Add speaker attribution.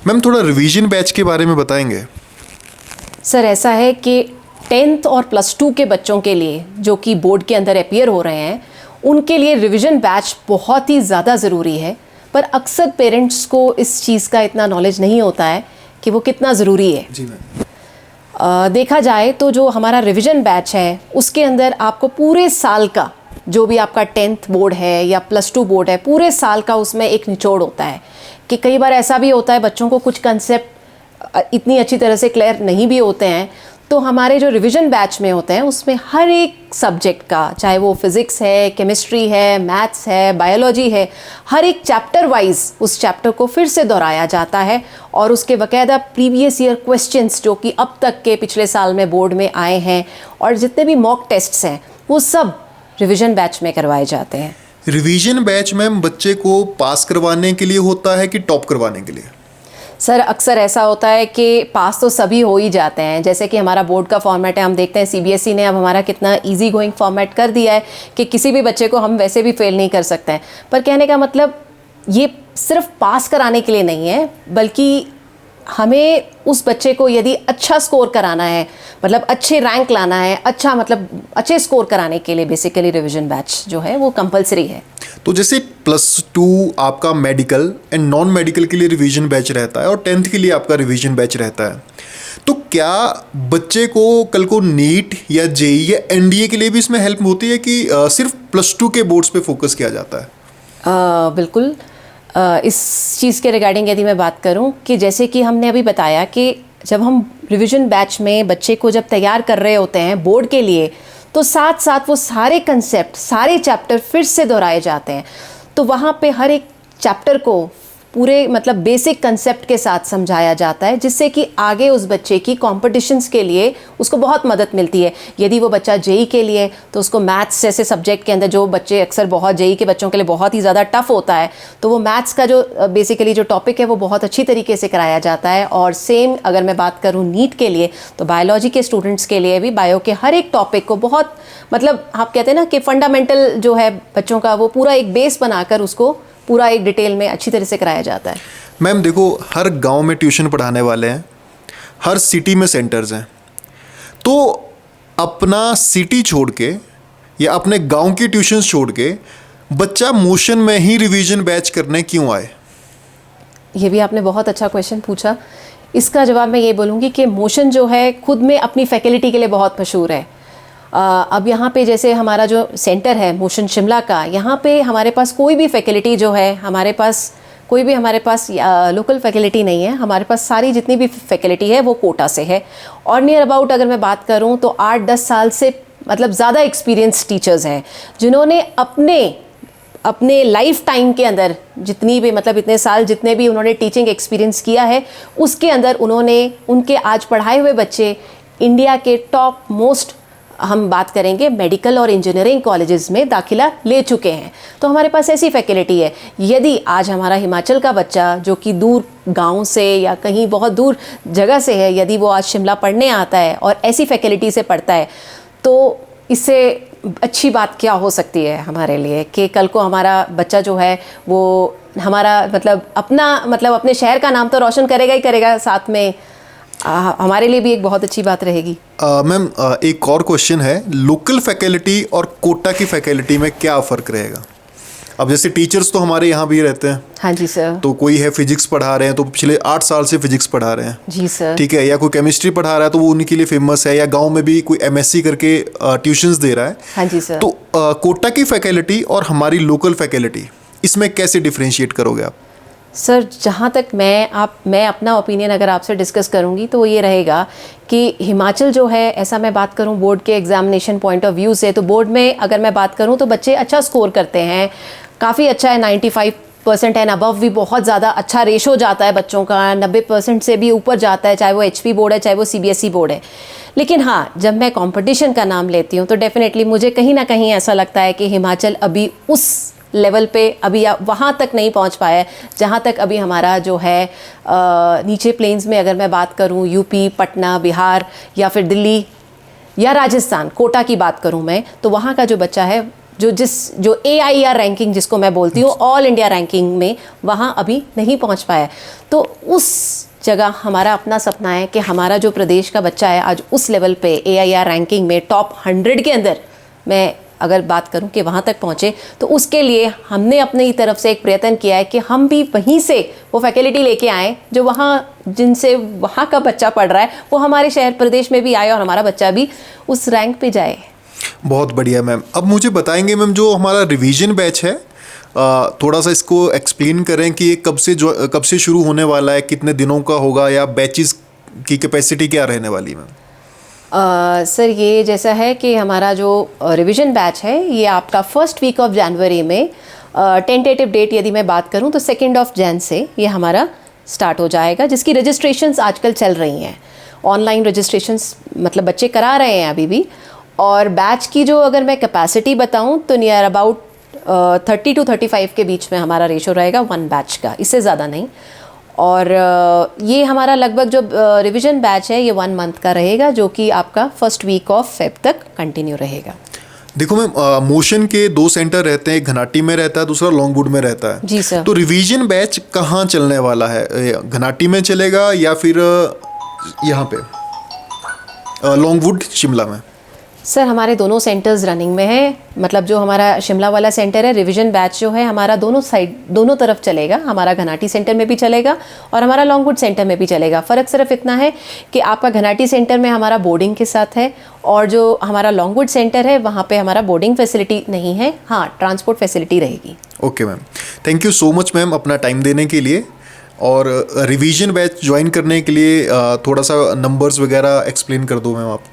Speaker 1: Ma'am थोड़ा revision batch के बारे में बताएंगे?
Speaker 2: सर ऐसा है कि 10th और +2 के बच्चों के लिए जो कि बोर्ड के अंदर अपीयर हो रहे हैं, उनके लिए रिवीजन बैच बहुत ही ज़्यादा ज़रूरी है। पर अक्सर पेरेंट्स को इस चीज़ का इतना नॉलेज नहीं होता है कि वो कितना ज़रूरी है।
Speaker 1: जी मैम।
Speaker 2: देखा जाए तो जो हमारा रिवीजन बैच है उसके अंदर आपको पूरे साल का जो भी आपका 10th बोर्ड है या +2 बोर्ड है, पूरे साल का उसमें एक निचोड़ होता है कि कई बार ऐसा भी होता है बच्चों को कुछ कंसेप्ट इतनी अच्छी तरह से क्लियर नहीं भी होते हैं। तो हमारे जो रिवीजन बैच में होते हैं उसमें हर एक सब्जेक्ट का, चाहे वो फिज़िक्स है, केमिस्ट्री है, मैथ्स है, बायोलॉजी है, हर एक चैप्टर वाइज उस चैप्टर को फिर से दोहराया जाता है और उसके बाकायदा प्रीवियस ईयर क्वेश्चंस जो कि अब तक के पिछले साल में बोर्ड में आए हैं और जितने भी मॉक टेस्ट्स हैं वो सब रिवीजन बैच में करवाए जाते हैं।
Speaker 1: रिवीजन बैच मैम बच्चे को पास करवाने के लिए होता है कि टॉप करवाने के लिए?
Speaker 2: सर अक्सर ऐसा होता है कि पास तो सभी हो ही जाते हैं। जैसे कि हमारा बोर्ड का फॉर्मेट है, हम देखते हैं सीबीएसई ने अब हमारा कितना इजी गोइंग फॉर्मेट कर दिया है कि किसी भी बच्चे को हम वैसे भी फेल नहीं कर सकते हैं। पर कहने का मतलब ये सिर्फ पास कराने के लिए नहीं है, बल्कि हमें उस बच्चे को यदि अच्छा स्कोर कराना है, मतलब अच्छे रैंक लाना है, अच्छा मतलब अच्छे स्कोर कराने के लिए बेसिकली रिवीजन बैच जो है वो कंपलसरी है।
Speaker 1: तो जैसे +2 आपका मेडिकल एंड नॉन मेडिकल के लिए रिवीजन बैच रहता है और 10th के लिए आपका रिवीजन बैच रहता है, तो क्या बच्चे को कल को नीट या जेई या एनडीए के लिए भी इसमें हेल्प होती है कि सिर्फ +2 के बोर्ड्स पे फोकस किया जाता है?
Speaker 2: बिल्कुल। इस चीज़ के रिगार्डिंग यदि मैं बात करूं कि जैसे कि हमने अभी बताया कि जब हम रिवीजन बैच में बच्चे को जब तैयार कर रहे होते हैं बोर्ड के लिए, तो साथ साथ वो सारे कंसेप्ट, सारे चैप्टर फिर से दोहराए जाते हैं। तो वहाँ पे हर एक चैप्टर को पूरे मतलब बेसिक कंसेप्ट के साथ समझाया जाता है, जिससे कि आगे उस बच्चे की कॉम्पिटिशन्स के लिए उसको बहुत मदद मिलती है। यदि वो बच्चा जेई के लिए, तो उसको मैथ्स जैसे सब्जेक्ट के अंदर जो बच्चे अक्सर बहुत जेई के बच्चों के लिए बहुत ही ज़्यादा टफ होता है, तो वो मैथ्स का जो बेसिकली जो टॉपिक है वो बहुत अच्छी तरीके से कराया जाता है। और सेम अगर मैं बात करूँ नीट के लिए, तो बायोलॉजी के स्टूडेंट्स के लिए भी बायो के हर एक टॉपिक को बहुत मतलब आप कहते हैं ना कि फंडामेंटल जो है बच्चों का, वो पूरा एक बेस बनाकर उसको पूरा एक डिटेल में अच्छी तरह से कराया जाता है।
Speaker 1: मैम देखो, हर गांव में ट्यूशन पढ़ाने वाले हैं, हर सिटी में सेंटर्स हैं, तो अपना सिटी छोड़ के या अपने गांव की ट्यूशन छोड़ के बच्चा मोशन में ही रिवीजन बैच करने क्यों आए?
Speaker 2: ये भी आपने बहुत अच्छा क्वेश्चन पूछा। इसका जवाब मैं ये बोलूँगी कि मोशन जो है खुद में अपनी फैकल्टी के लिए बहुत मशहूर है। अब यहाँ पे जैसे हमारा जो सेंटर है मोशन शिमला का, यहाँ पे हमारे पास कोई भी फैकल्टी जो है, हमारे पास लोकल फैकल्टी नहीं है। हमारे पास सारी जितनी भी फैकल्टी है वो कोटा से है। और नियर अबाउट अगर मैं बात करूँ तो 8-10 साल से मतलब ज़्यादा एक्सपीरियंस टीचर्स हैं, जिन्होंने अपने लाइफ टाइम के अंदर जितनी भी मतलब इतने साल जितने भी उन्होंने टीचिंग एक्सपीरियंस किया है, उसके अंदर उन्होंने उनके आज पढ़ाए हुए बच्चे इंडिया के टॉप मोस्ट, हम बात करेंगे मेडिकल और इंजीनियरिंग कॉलेजेस में दाखिला ले चुके हैं। तो हमारे पास ऐसी फैकल्टी है। यदि आज हमारा हिमाचल का बच्चा जो कि दूर गांव से या कहीं बहुत दूर जगह से है, यदि वो आज शिमला पढ़ने आता है और ऐसी फैकल्टी से पढ़ता है, तो इससे अच्छी बात क्या हो सकती है हमारे लिए कि कल को हमारा बच्चा जो है वो हमारा मतलब अपने शहर का नाम तो रोशन करेगा ही करेगा, साथ में हमारे लिए भी एक बहुत अच्छी बात रहेगी।
Speaker 1: मैम एक और क्वेश्चन है, लोकल फैकल्टी और कोटा की फैकल्टी में क्या फ़र्क रहेगा? अब जैसे टीचर्स तो हमारे यहाँ भी रहते हैं।
Speaker 2: हाँ जी सर।
Speaker 1: तो कोई है फिजिक्स पढ़ा रहे हैं तो पिछले 8 साल से फिजिक्स पढ़ा रहे हैं।
Speaker 2: जी सर।
Speaker 1: ठीक है, या कोई केमिस्ट्री पढ़ा रहा है तो वो उन्हीं के लिए फेमस है, या गांव में भी कोई एमएससी करके ट्यूशंस दे रहा है।
Speaker 2: हाँ जी सर।
Speaker 1: तो कोटा की फैकल्टी और हमारी लोकल फैकल्टी, इसमें कैसे डिफ्रेंशिएट करोगे आप?
Speaker 2: सर जहाँ तक मैं अपना ओपिनियन अगर आपसे डिस्कस करूँगी तो ये रहेगा कि हिमाचल जो है, ऐसा मैं बात करूँ बोर्ड के एग्जामिनेशन पॉइंट ऑफ व्यू से, तो बोर्ड में अगर मैं बात करूँ तो बच्चे अच्छा स्कोर करते हैं, काफ़ी अच्छा है, 95% एंड अबव भी बहुत ज़्यादा अच्छा रेशो जाता है बच्चों का, 90% से भी ऊपर जाता है, चाहे वो HP बोर्ड है चाहे वो CBSE बोर्ड है। लेकिन हाँ, जब मैं कंपटीशन का नाम लेती हूँ तो डेफिनेटली मुझे कहीं ना कहीं ऐसा लगता है कि हिमाचल अभी उस लेवल पे अभी वहाँ तक नहीं पहुँच पाया है जहाँ तक अभी हमारा जो है नीचे प्लेन्स में अगर मैं बात करूँ यूपी, पटना, बिहार या फिर दिल्ली या राजस्थान, कोटा की बात करूँ मैं, तो वहाँ का जो बच्चा है जो AIR रैंकिंग जिसको मैं बोलती हूँ, ऑल इंडिया रैंकिंग में, वहाँ अभी नहीं पहुँच पाया। तो उस जगह हमारा अपना सपना है कि हमारा जो प्रदेश का बच्चा है आज उस लेवल पे AIR रैंकिंग में टॉप 100 के अंदर, मैं अगर बात करूं कि वहाँ तक पहुँचे, तो उसके लिए हमने अपनी तरफ से एक प्रयत्न किया है कि हम भी वहीं से वो फैकल्टी लेके आएँ जो वहाँ, जिनसे वहाँ का बच्चा पढ़ रहा है वो हमारे शहर प्रदेश में भी आए और हमारा बच्चा भी उस रैंक पे जाए।
Speaker 1: बहुत बढ़िया मैम। अब मुझे बताएंगे मैम, जो हमारा रिवीजन बैच है, थोड़ा सा इसको एक्सप्लेन करें कि ये कब से शुरू होने वाला है, कितने दिनों का होगा, या बैचेस की कैपेसिटी क्या रहने वाली है मैम?
Speaker 2: सर ये जैसा है कि हमारा जो रिवीजन बैच है ये आपका फर्स्ट वीक ऑफ जनवरी में, टेंटेटिव डेट यदि मैं बात करूं तो 2 Jan से ये हमारा स्टार्ट हो जाएगा, जिसकी रजिस्ट्रेशंस आजकल चल रही हैं। ऑनलाइन रजिस्ट्रेशंस मतलब बच्चे करा रहे हैं अभी भी। और बैच की जो अगर मैं कैपेसिटी बताऊं तो नियर अबाउट 30 to 35 के बीच में हमारा रेशो रहेगा 1 बैच का, इससे ज़्यादा नहीं। और ये हमारा लगभग जो रिवीजन बैच है ये 1 मंथ का रहेगा, जो कि आपका फर्स्ट वीक ऑफ फेब तक कंटिन्यू रहेगा।
Speaker 1: देखो मैम, मोशन के 2 सेंटर रहते हैं, एक घनाटी में रहता है, दूसरा लॉन्गवुड में रहता है।
Speaker 2: जी सर।
Speaker 1: तो रिवीजन बैच कहाँ चलने वाला है? घनाटी में चलेगा या फिर यहाँ पे लॉन्गवुड शिमला में?
Speaker 2: सर हमारे दोनों सेंटर्स रनिंग में है, मतलब जो हमारा शिमला वाला सेंटर है, रिवीजन बैच जो है हमारा दोनों तरफ चलेगा। हमारा घनाटी सेंटर में भी चलेगा और हमारा लॉन्गवुड सेंटर में भी चलेगा। फ़र्क सिर्फ इतना है कि आपका घनाटी सेंटर में हमारा बोर्डिंग के साथ है, और जो हमारा लॉन्गवुड सेंटर है वहाँ पे हमारा बोर्डिंग फैसिलिटी नहीं है, हाँ ट्रांसपोर्ट फैसिलिटी रहेगी।
Speaker 1: Okay ma'am, thank you so much ma'am अपना टाइम देने के लिए। और रिवीजन बैच ज्वाइन करने के लिए थोड़ा सा नंबर्स वगैरह एक्सप्लेन कर दो मैम आप।